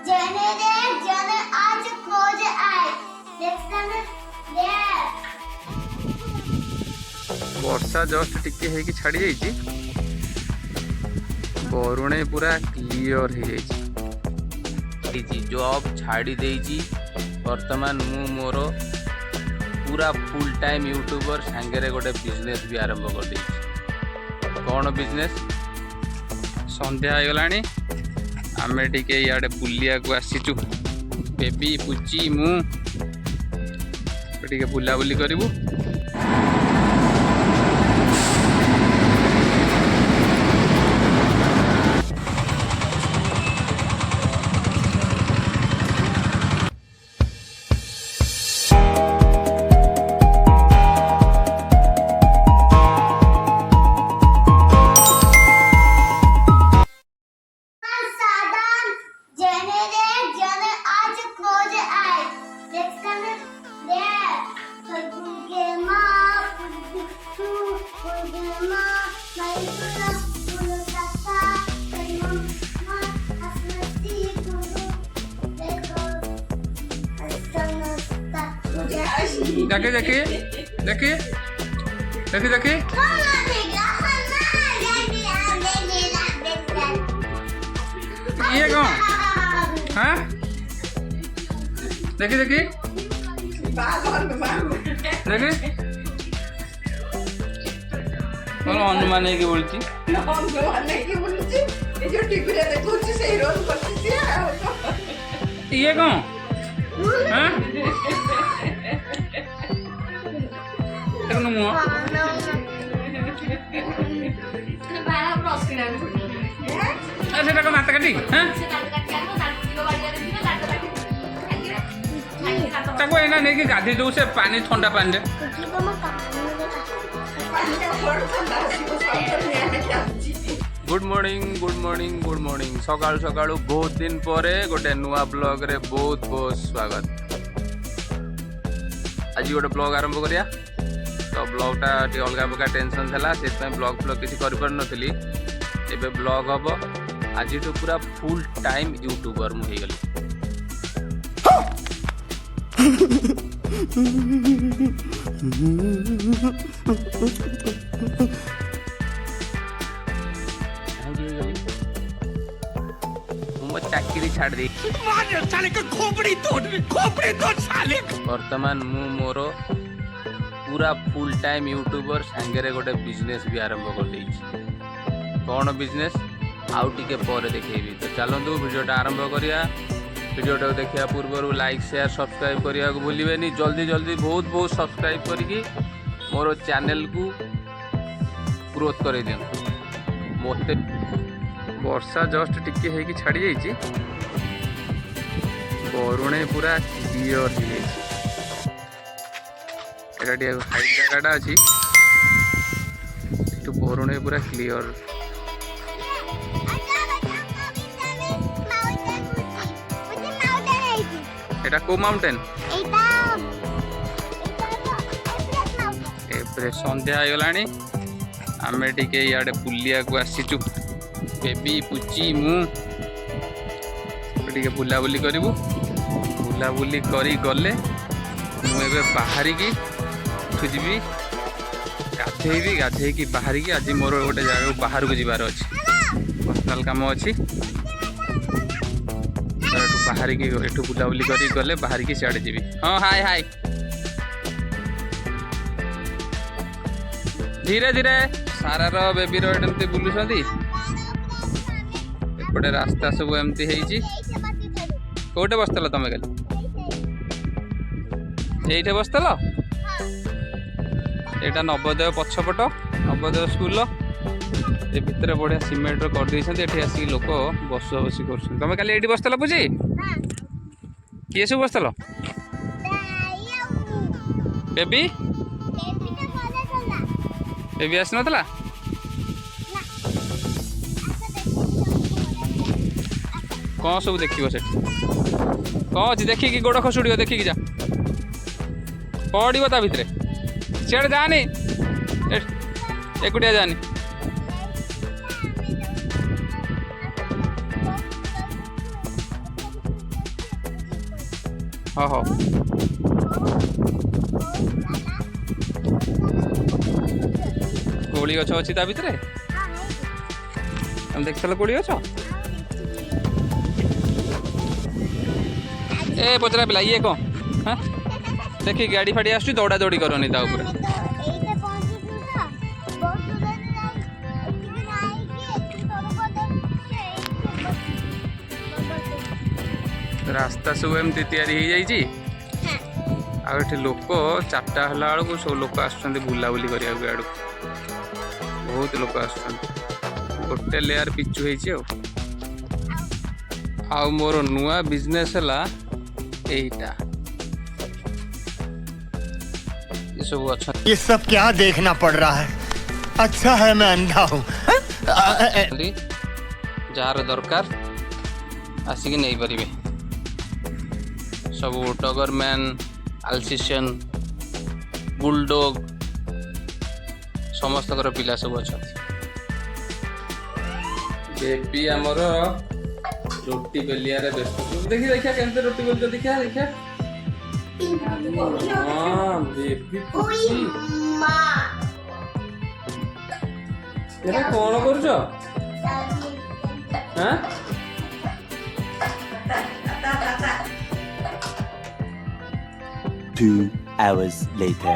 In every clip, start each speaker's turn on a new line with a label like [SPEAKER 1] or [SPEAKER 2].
[SPEAKER 1] जने रे जने आज खोज आए देखन दे
[SPEAKER 2] वर्षा जस्ट टिके है छाड़ी जाइए बरुणे पूरा क्लियर हो जाइए जॉब छाड़ी देइछि वर्तमान मु मोर पूरा फुल टाइम यूट्यूबर सांगे गोटे बिजनेस भी आरंभ कर देइछि कौन बिजनेस संध्या हो गलानी आमे टिके इयाडे बुलिया को आसीचु बेबी पुची मु टिके बुलाबुली करिवु
[SPEAKER 1] साधन जने रे जने आज खोज आए देखन दे फुगे मां फुगे मां मैसुरा फुलकाता मां हसमती गुरु देखो हसनस्ता मुझे आशी
[SPEAKER 2] देखे देखे देखे देखे देखे
[SPEAKER 1] कौन देगा
[SPEAKER 2] ये कौन हाँ देखे देखे देखे कौन अनुमान है कि बोलती ये कौन हाँ मुँह সেটা কোন হাতে কাটি হ্যাঁ তাকে এনা নেকি গাধি দেউ সে পানি ঠান্ডা পানি good morning good morning good morning सकाळु सकाळु बहुत दिन परे गोटे नुआ ब्लॉग रे बहुत बहुत स्वागत आज गोटे ब्लॉग आरंभ करिया तो ब्लॉगटा अलग प्रकार टेंशन था से ब्लॉग किसी करी एबे ब्लॉग हम आज तो पूरा फुल टाइम यूट्यूबर मुझे गली चाकरी छाड़ दी वर्तमान मु मोर पूरा फुल टाइम यूट्यूबर सांगे गोटे बिजनेस भी आरंभ कर देइछि कौन बिजनेस आउ टिके पर देखेबी तो चलतु वीडियोटा आरंभ करिया वीडियोटा देखिया पूर्व लाइक शेयर सब्सक्राइब करने को भूलिए जल्दी जल्दी बहुत बहुत सब्सक्राइब करके मोर चैनल को ग्रोथ कर दियन मते वर्षा जस्ट टिके है छाड़ी जाइए बरुणे पूरा क्लियर हो जाइए हाइट जगह अच्छी बरुणे पूरा क्लियर এটা কো মাউন্টেন এপরে সন্ধ্যা হয়ে গলানি আমি টিকে ইয়াডে বুলিয়া কো আসিচু বেবি পুচি মু টিকে বুলাবুলি করিবু বুলাবুলি করি গলে মু এবে বাহারি কি খুঁজবি গাধেইবি গাধেইকি বাহারি কি আজি মোর গোটে জায়গা বাহার को जिबार अछि पर्सनल काम अछि बाहर की एठू बुलाबुली कर गले बाहर की सियाड़े जी हाँ हाय हाय धीरे धीरे सारार बेबीर एमती बुलूँ एपटे रास्ता सब एमती कौटे बसतल तुम कल ये बसतल यहाँ नवोदय पछपट नवोदय स्कूल ये भितर बढ़िया सीमेंट कर आसिक लोक बसा बसी कर तुम कल ये बसतल पूजी किए सब बसतल बेबी बेबी आस नाला कौन सब देख से कौन अच्छी देखिकी गोड़ खसुड़ देखिकी जा पड़ो ता भितर सियाड़े जानी एकुटिया जानी हाँ हाँ कोड़ी गछ अच्छी ता भितर तुम देख कोड़ी गछ ए पचरा पिला ये कौन हाँ देखी गाड़ी फाड़ी आस दौड़ा दौड़ी करनी ता ऊपर रास्ता सब एमती तैयारी आठ लोक 4टा हला बेलू सब लोक आसुँच बुलाबुली करा आड़ बहुत लोक आस गोटे लेयर पिचु आ मोर नुआ बिजनेस है यहीटा ये सब अच्छा
[SPEAKER 3] ये सब क्या देखना पड़ रहा है अच्छा है मैं अंधा हूँ
[SPEAKER 2] जार दरकार आसिक नहीं पारे सब टगर मैन आल्सीशियन बुलडॉग समस्त पिला सब अच्छा बेबी आमर रोटी बेलिया व्यस्त देखी देखिया केमते रोटी बेल देखिया देखिया हां बेबी पुची एरा कोन करछो हां
[SPEAKER 4] 2 hours later.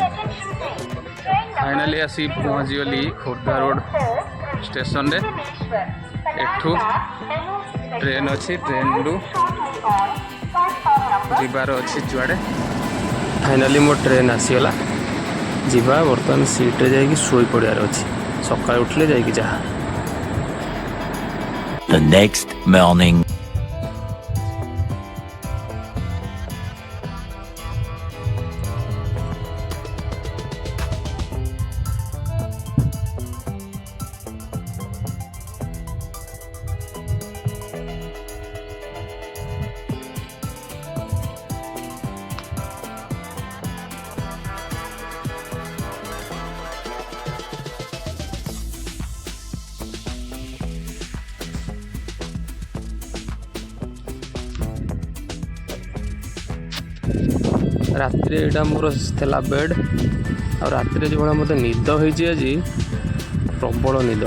[SPEAKER 2] फाइनाली आसी पहुँच गली खोर्धा रोड स्टेशन रे एठू ट्रेन अच्छी ट्रेन रु जीवार अच्छी जुआड़े फाइनाली मो ट्रेन आसीगला जीवा बर्तमान सीट्रे जाइए शोई पड़ार अच्छी सका उठले जाइए जहाँ
[SPEAKER 4] The next morning.
[SPEAKER 2] रात्रि एटा मोर थेला बेड और रात्रि जो मत निद होती आज प्रबल निद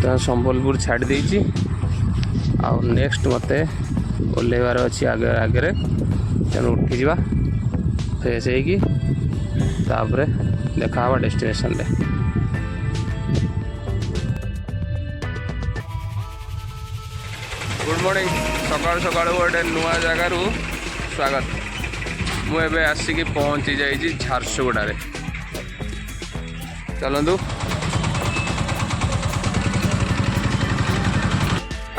[SPEAKER 2] तो संबलपुर छाड़ देती आउ नेक्स्ट मत ओल्लैबार अच्छी आगे आगे तेणु उठी जा फ्रेश होपर देखा डेस्टिनेशन रे गुड मॉर्निंग सकाल सकाल गोटे नुआ जगार स्वागत मुझे आसिक पहुँची जाइए झारसुगुड़ा चलतु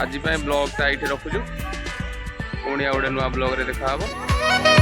[SPEAKER 2] आज ब्लॉग ये रखुचु पुणी आ गोटे नुआ ब्लॉग रे देखा।